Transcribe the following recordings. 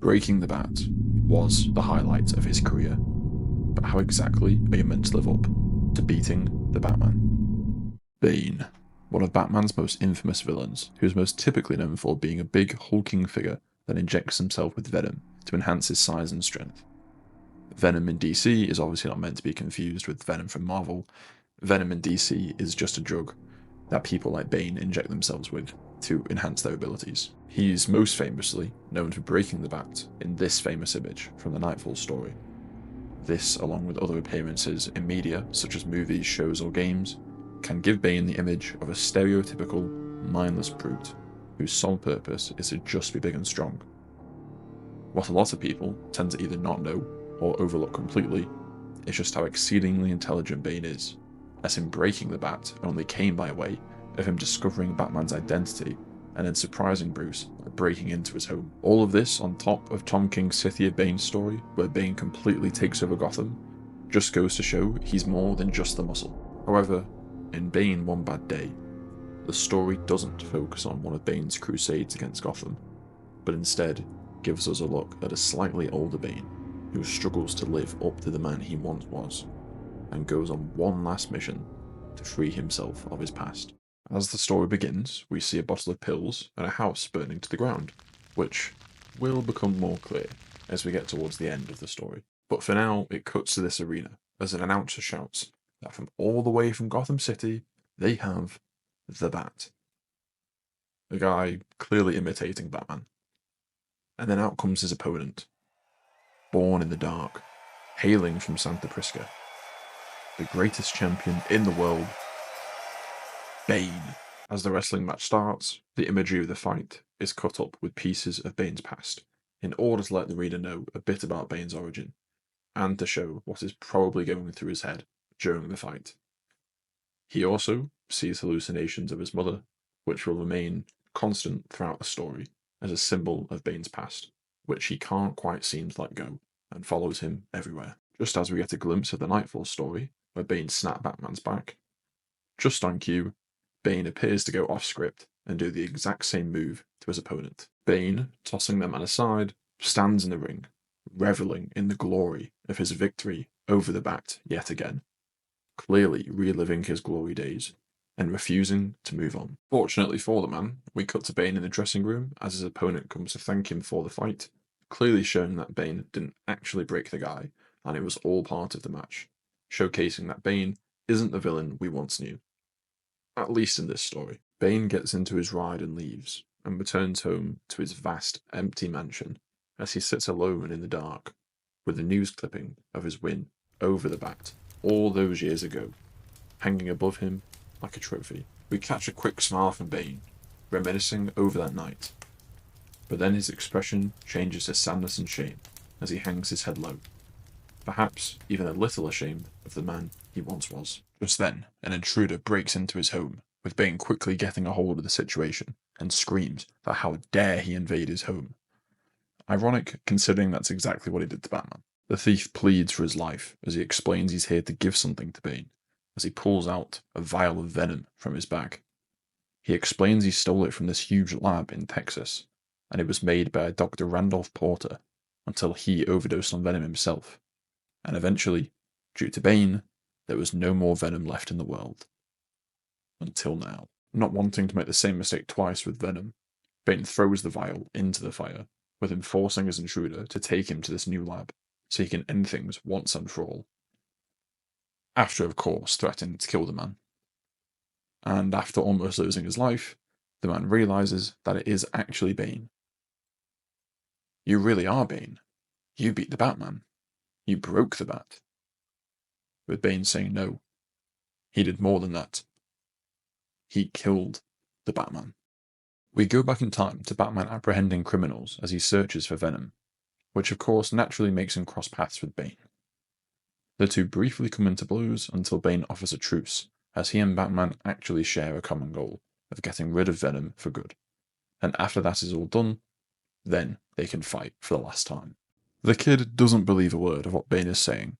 Breaking the Bat was the highlight of his career, but how exactly are you meant to live up to beating the Batman? Bane, one of Batman's most infamous villains, who is most typically known for being a big, hulking figure that injects himself with venom to enhance his size and strength. Venom in DC is obviously not meant to be confused with Venom from Marvel. Venom in DC is just a drug that people like Bane inject themselves with to enhance their abilities. He's most famously known for breaking the Bat in this famous image from the Nightfall story. This, along with other appearances in media, such as movies, shows, or games, can give Bane the image of a stereotypical, mindless brute whose sole purpose is to just be big and strong. What a lot of people tend to either not know or overlook completely is just how exceedingly intelligent Bane is, as him breaking the Bat only came by way of him discovering Batman's identity and then surprising Bruce by breaking into his home. All of this on top of Tom King's City of Bane story, where Bane completely takes over Gotham, just goes to show he's more than just the muscle. However, in Bane One Bad Day, the story doesn't focus on one of Bane's crusades against Gotham, but instead gives us a look at a slightly older Bane who struggles to live up to the man he once was, and goes on one last mission to free himself of his past. As the story begins, we see a bottle of pills and a house burning to the ground, which will become more clear as we get towards the end of the story. But for now, it cuts to this arena as an announcer shouts that from all the way from Gotham City, they have the Bat. The guy clearly imitating Batman. And then out comes his opponent, born in the dark, hailing from Santa Prisca, the greatest champion in the world, Bane. As the wrestling match starts, the imagery of the fight is cut up with pieces of Bane's past, in order to let the reader know a bit about Bane's origin, and to show what is probably going through his head during the fight. He also sees hallucinations of his mother, which will remain constant throughout the story as a symbol of Bane's past, which he can't quite seem to let go, and follows him everywhere. Just as we get a glimpse of the Nightfall story, where Bane snapped Batman's back, just on cue, Bane appears to go off script and do the exact same move to his opponent. Bane, tossing the man aside, stands in the ring, reveling in the glory of his victory over the Bat yet again, clearly reliving his glory days and refusing to move on. Fortunately for the man, we cut to Bane in the dressing room as his opponent comes to thank him for the fight, clearly showing that Bane didn't actually break the guy and it was all part of the match, showcasing that Bane isn't the villain we once knew. At least in this story. Bane gets into his ride and leaves, and returns home to his vast, empty mansion as he sits alone in the dark, with a news clipping of his win over the Bat all those years ago, hanging above him like a trophy. We catch a quick smile from Bane, reminiscing over that night, but then his expression changes to sadness and shame as he hangs his head low, perhaps even a little ashamed of the man he once was. Just then, an intruder breaks into his home, with Bane quickly getting a hold of the situation, and screams that how dare he invade his home. Ironic, considering that's exactly what he did to Batman. The thief pleads for his life as he explains he's here to give something to Bane, as he pulls out a vial of venom from his bag. He explains he stole it from this huge lab in Texas, and it was made by Dr. Randolph Porter until he overdosed on venom himself, and eventually, due to Bane, there was no more venom left in the world. Until now. Not wanting to make the same mistake twice with Venom, Bane throws the vial into the fire, with him forcing his intruder to take him to this new lab, so he can end things once and for all. After, of course, threatening to kill the man. And after almost losing his life, the man realizes that it is actually Bane. You really are Bane. You beat the Batman. You broke the Bat. With Bane saying no. He did more than that. He killed the Batman. We go back in time to Batman apprehending criminals as he searches for Venom, which of course naturally makes him cross paths with Bane. The two briefly come into blows until Bane offers a truce, as he and Batman actually share a common goal of getting rid of Venom for good. And after that is all done, then they can fight for the last time. The kid doesn't believe a word of what Bane is saying,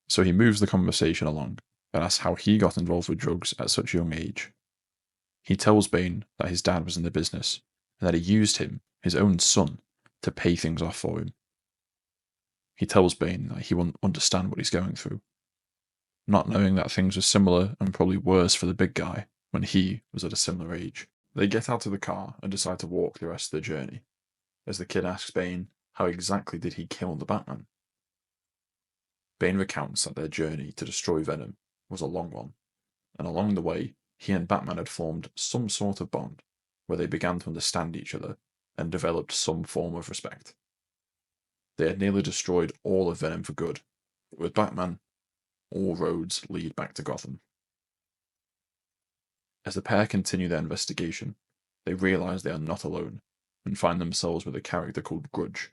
so he moves the conversation along and asks how he got involved with drugs at such a young age. He tells Bane that his dad was in the business, and that he used him, his own son, to pay things off for him. He tells Bane that he won't understand what he's going through, not knowing that things were similar and probably worse for the big guy when he was at a similar age. They get out of the car and decide to walk the rest of the journey, as the kid asks Bane how exactly did he kill the Batman. Bane recounts that their journey to destroy Venom was a long one, and along the way he and Batman had formed some sort of bond where they began to understand each other and developed some form of respect. They had nearly destroyed all of Venom for good, but with Batman, all roads lead back to Gotham. As the pair continue their investigation, they realise they are not alone and find themselves with a character called Grudge,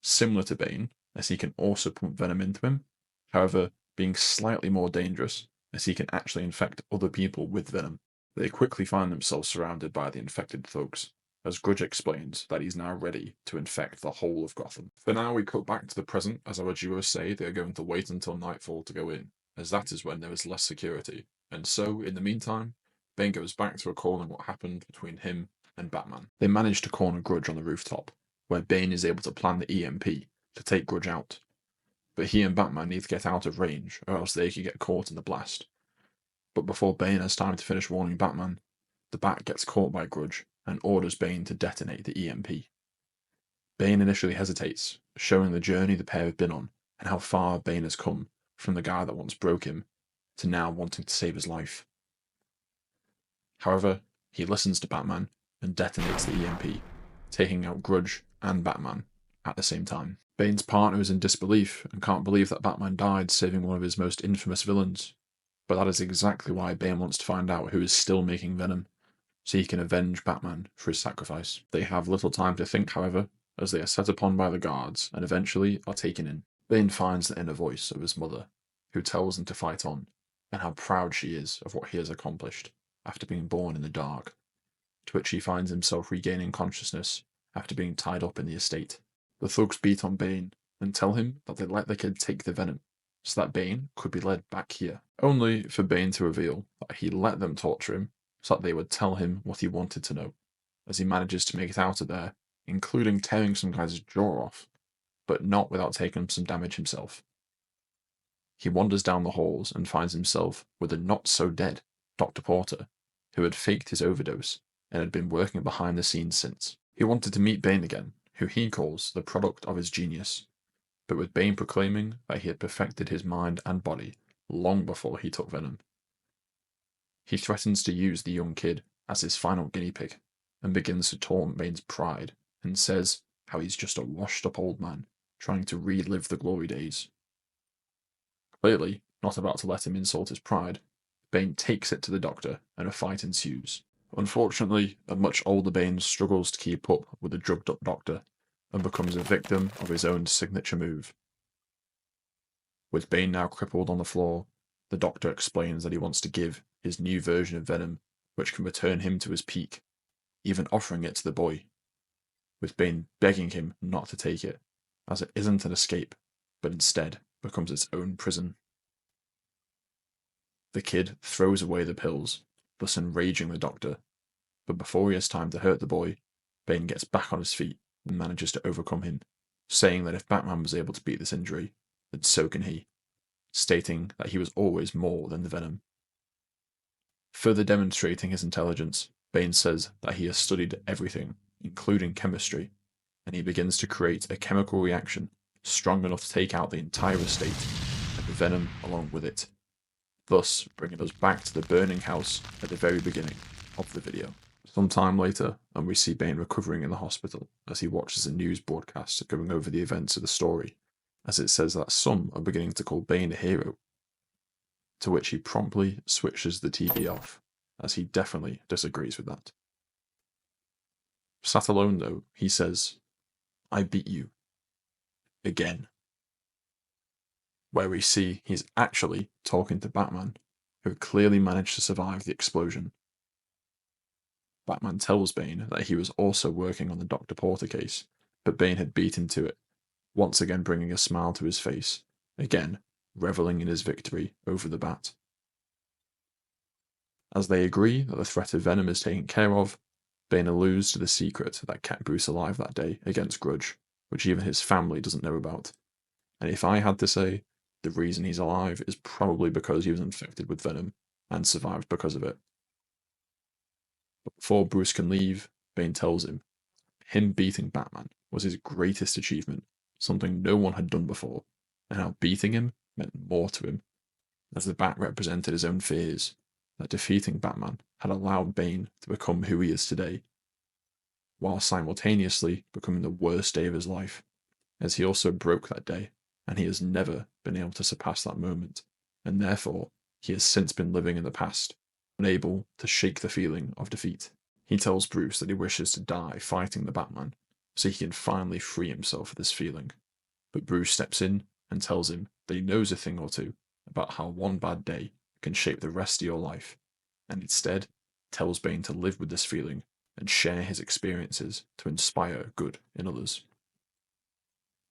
similar to Bane, as he can also pump venom into him, however being slightly more dangerous as he can actually infect other people with venom. They quickly find themselves surrounded by the infected thugs, as Grudge explains that he's now ready to infect the whole of Gotham. For now, we cut back to the present as our duos say they are going to wait until nightfall to go in, as that is when there is less security, and so, in the meantime, Bane goes back to recalling what happened between him and Batman. They manage to corner Grudge on the rooftop, where Bane is able to plan the EMP to take Grudge out. But he and Batman need to get out of range, or else they could get caught in the blast. But before Bane has time to finish warning Batman, the Bat gets caught by Grudge and orders Bane to detonate the EMP. Bane initially hesitates, showing the journey the pair have been on and how far Bane has come from the guy that once broke him to now wanting to save his life. However, he listens to Batman and detonates the EMP, taking out Grudge and Batman at the same time. Bane's partner is in disbelief and can't believe that Batman died saving one of his most infamous villains. But that is exactly why Bane wants to find out who is still making Venom, so he can avenge Batman for his sacrifice. They have little time to think, however, as they are set upon by the guards and eventually are taken in. Bane finds the inner voice of his mother, who tells him to fight on, and how proud she is of what he has accomplished after being born in the dark, to which he finds himself regaining consciousness after being tied up in the estate. The thugs beat on Bane and tell him that they let the kid take the venom, so that Bane could be led back here, only for Bane to reveal that he let them torture him so that they would tell him what he wanted to know, as he manages to make it out of there, including tearing some guy's jaw off, but not without taking some damage himself. He wanders down the halls and finds himself with a not-so-dead Dr. Porter, who had faked his overdose and had been working behind the scenes since. He wanted to meet Bane again, who he calls the product of his genius, but with Bane proclaiming that he had perfected his mind and body long before he took Venom. He threatens to use the young kid as his final guinea pig, and begins to taunt Bane's pride, and says how he's just a washed-up old man trying to relive the glory days. Clearly not about to let him insult his pride, Bane takes it to the Doctor, and a fight ensues. Unfortunately, a much older Bane struggles to keep up with the drugged-up Doctor, and becomes a victim of his own signature move. With Bane now crippled on the floor, the Doctor explains that he wants to give his new version of Venom, which can return him to his peak, even offering it to the boy, with Bane begging him not to take it, as it isn't an escape, but instead becomes its own prison. The kid throws away the pills, thus enraging the Doctor, but before he has time to hurt the boy, Bane gets back on his feet and manages to overcome him, saying that if Batman was able to beat this injury, then so can he, stating that he was always more than the Venom. Further demonstrating his intelligence, Bane says that he has studied everything, including chemistry, and he begins to create a chemical reaction strong enough to take out the entire estate, and the Venom along with it, thus bringing us back to the burning house at the very beginning of the video. Some time later, and we see Bane recovering in the hospital as he watches a news broadcast going over the events of the story, as it says that some are beginning to call Bane a hero, to which he promptly switches the TV off, as he definitely disagrees with that. Sat alone though, he says, "I beat you. Again." Where we see he's actually talking to Batman, who clearly managed to survive the explosion. Batman tells Bane that he was also working on the Dr. Porter case, but Bane had beat him to it, once again bringing a smile to his face, again reveling in his victory over the Bat. As they agree that the threat of Venom is taken care of, Bane alludes to the secret that kept Bruce alive that day against Grudge, which even his family doesn't know about. And if I had to say, the reason he's alive is probably because he was infected with Venom and survived because of it. But before Bruce can leave, Bane tells him beating Batman was his greatest achievement, something no one had done before, and how beating him meant more to him, as the Bat represented his own fears, that defeating Batman had allowed Bane to become who he is today, while simultaneously becoming the worst day of his life, as he also broke that day, and he has never been able to surpass that moment, and therefore he has since been living in the past, unable to shake the feeling of defeat. He tells Bruce that he wishes to die fighting the Batman, so he can finally free himself of this feeling. But Bruce steps in and tells him that he knows a thing or two about how one bad day can shape the rest of your life, and instead tells Bane to live with this feeling and share his experiences to inspire good in others.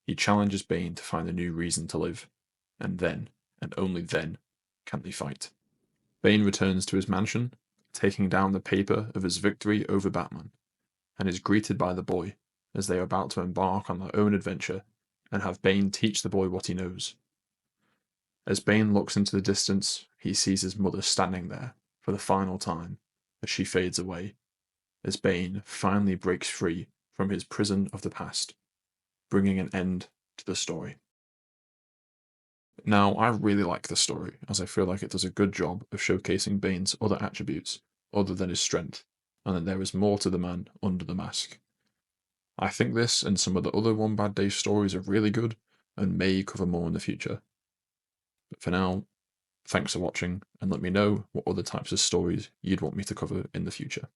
He challenges Bane to find a new reason to live, and then, and only then, can they fight. Bane returns to his mansion, taking down the paper of his victory over Batman, and is greeted by the boy as they are about to embark on their own adventure and have Bane teach the boy what he knows. As Bane looks into the distance, he sees his mother standing there for the final time as she fades away, as Bane finally breaks free from his prison of the past, bringing an end to the story. Now, I really like this story, as I feel like it does a good job of showcasing Bane's other attributes, other than his strength, and that there is more to the man under the mask. I think this and some of the other One Bad Day stories are really good, and may cover more in the future. But for now, thanks for watching, and let me know what other types of stories you'd want me to cover in the future.